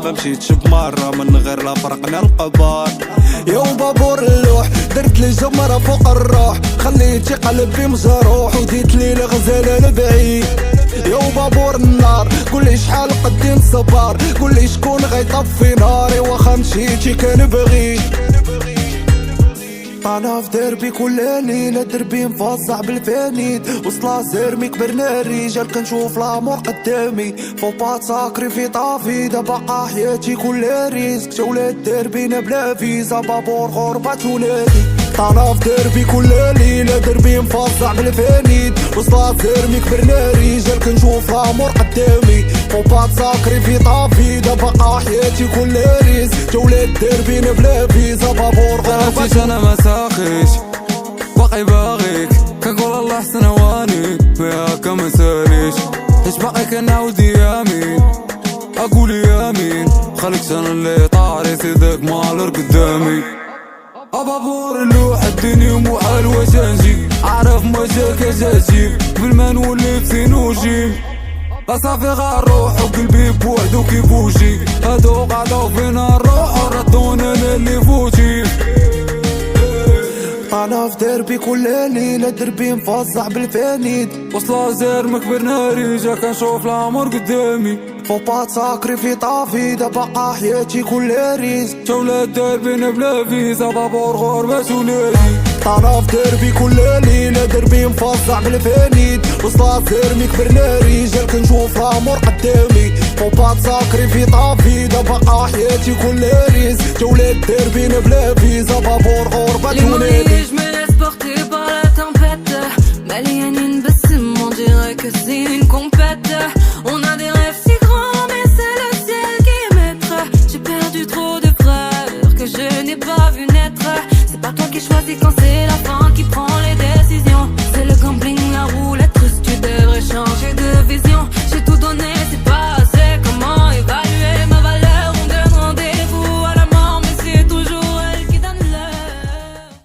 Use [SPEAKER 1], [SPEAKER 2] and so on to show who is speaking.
[SPEAKER 1] ما مشيتش بمرة من غير لا فرقنا القبار.
[SPEAKER 2] يوم بابور اللوح درت لي جمرة فوق الروح، خليتي قلبي مجروح وديت لي الغزالة لبعيد. يوم بابور النار قولي شحال قدي نصبر، قولي شكون غيطفي ناري واخا مشيتي كنبغي. طانا في دربي كل ليلة دربي مفزع بالفانيد، وصلا زرمي كبرنا الرجال كنشوف لامور قدامي. فو با تساكري في طافي دابا حياتي كل ريسك، جولات دربينا بلا فيزا بابور غربة ولادي. طانا في دربي كل ليلة دربي مفزع بالفانيد، وصلا زرمي كبرنا الرجال كنشوف لامور قدامي. فو با تساكري في طافي دابا حياتي كل ريسك، جولات دربينا بلا فيزا بابور غربة.
[SPEAKER 3] باقي باغيك كنقول الله حسن هواني فيها كمساليش، اش باقي كنعاود يامين اقول يامين. خليك انا اللي طاري سيدك مالر قدامي. ابابور اللوح الدنيا محال واش نجي، عارف مشاك اش اجيب بالما نولي في سينوجي. اصافي غير روح وقلبي بوحدو كيفوجي، هادو قعدو فينا الروح وردونا انا اللي فوتي.
[SPEAKER 2] طانا في دربي كل ليلة دربي مفزع بالفانيد،
[SPEAKER 3] وصلا زير مكبرنا ريجا كنشوف العمر قدامي.
[SPEAKER 2] فو با تساكري في طافي دابا حياتي كل ريسك،
[SPEAKER 3] جولات دربينا بلا فيزا بابور غربة ولادي.
[SPEAKER 2] طانا في دربي كل ليلة دربي مفزع بالفانيد، وصلا زرمي كبرنا رجال كنشوف الامور قدامي. فو با تساكري في طافي دابا حياتي كل ريسك، جولات دربينا بلا فيزا بابور غربة ولادي.
[SPEAKER 4] Je me laisse porter par la tempête, Malianine Bessim, on dirait que c'est une compète. On a des rêves si grands mais c'est le ciel qui est maître. J'ai perdu trop de frères que je n'ai pas vu naître. C'est pas toi qui choisis quand c'est la fin qui prend